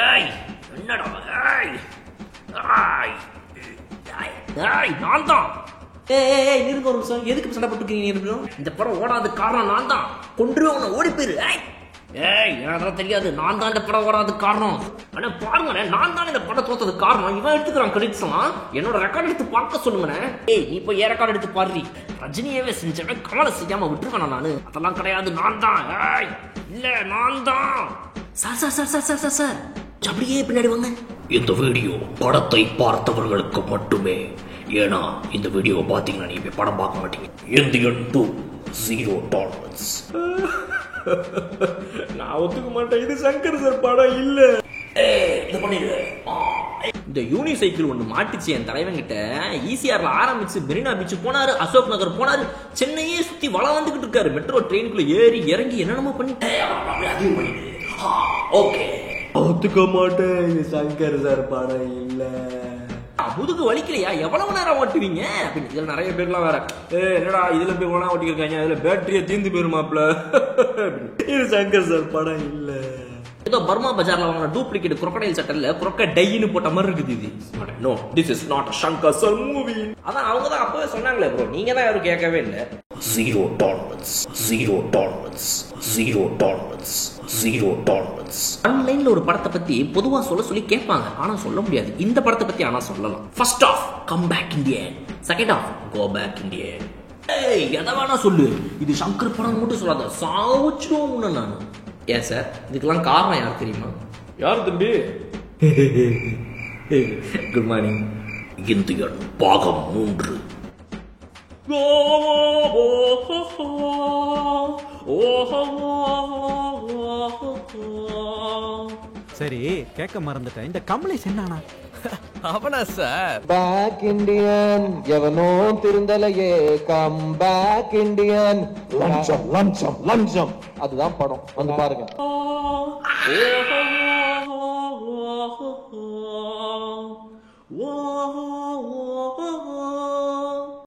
ஏய் என்னடா நான் தான். நிறுங்க ஒரு நிமிஷம். எதுக்கு சண்டை போட்டுருக்கீங்க? இந்த படம் ஓடாத காரணம் நான் தான். கொன்றுவேன், ஓடி போயிரு. எனக்கு தெரியாது, நான் தான் இந்த படம் ஓடாத காரணம். ஆனா பாருங்க, நான் தான் இந்த படம் தோத்தது காரணம். இவன் எடுத்துக்கிறான் கிரெடிட்ஸ் எல்லாம். என்னோட ரெக்கார்ட் எடுத்து பார்க்க சொல்லுங்க. நீ இப்போ ஏன் ரெக்கார்ட் எடுத்து பாரு. ரஜினியவே செஞ்சவன் கமலை செய்யாம விட்டுருவேன் நானு. அதெல்லாம் கிடையாது, நான் தான். இல்ல நான் தான். சார் அப்படியே பின்னாடி வாங்க. இந்த வீடியோ படத்தை பார்த்தவர்களுக்கு மட்டுமே. ஏன்னா இந்த வீடியோ பாத்தீங்கன்னா நீங்க படம் பார்க்க மாட்டீங்க. Indian 2 0 tolerance. நான் ஒத்துக்க மாட்டேன். இது சங்கர் சார் படம் இல்ல. இது பண்ணிடு. இந்த யூனிசைக்கிள் ஒன்று மாட்டிச்சு என் தலைவன் கிட்ட. ஈசிஆர்ல ஆரம்பிச்சு மெரினா பீச் போனாரு, அசோக் நகர் போனாரு, சென்னையே சுத்தி வள வந்துகிட்டு இருக்காரு. மெட்ரோ ட்ரெயினுக்குள்ள ஏறி இறங்கி என்னென்னமோ பண்ணிட்டு. ஓகே, ஒத்துக்க மாட்டேன். இது சங்கர் சார் படம் இல்ல. முதுகு வலிக்கலையா? எவ்வளவு நேரம் ஓட்டுவீங்க? இதுல நிறைய பேர்லாம் வேற என்னடா இதுல போய் ஒன்னா ஓட்டிருக்காங்க, இதுல பேட்டரிய தீர்ந்து போயிருமாப்ல. இது சங்கர் சார் படம் இல்ல. ஏதோ பர்மா பஜார்ல வாங்கின டூப்ளிகேட் crocodile சட்டல்ல crocodile போட்ட மாதிரி இருக்குது இது. No, this is not Shankar sir movie. அதான் அவங்க தான் அப்பவே சொன்னாங்களே ப்ரோ, நீங்க தான் யாரும் கேட்கவே இல்லை. 0 டாலரன்ஸ், 0 டாலரன்ஸ், 0 டாலரன்ஸ், 0 டாலரன்ஸ். ஆன்லைன்ல ஒரு படத்தை பத்தி பொதுவா சொல்லி கேட்பாங்க, ஆனா சொல்ல முடியாது. இந்த படத்தை பத்தி ஆனா சொல்லலாம். First half come back Indian, second half go back Indian. எதை வேணா சொல்லு, இது சங்கர் படம் மட்டும் சொல்லாத, சாவுச்சிடுவோம் நான். ஏன் சார், இதுக்கெல்லாம் காரணம் யார் தெரியுமா? யார் தம்பி? Good morning. இந்தியன் பாகம் 3. சரி, கேட்க மறந்துட்டேன். இந்த கமலேஷ் என்னன்னா அவனா சார்? பேக் இண்டியன் எவனோ திருந்தலையே, கம் பேக் இண்டியன். லஞ்சம் லஞ்சம் லஞ்சம், அதுதான் படம். வந்து பாருங்க.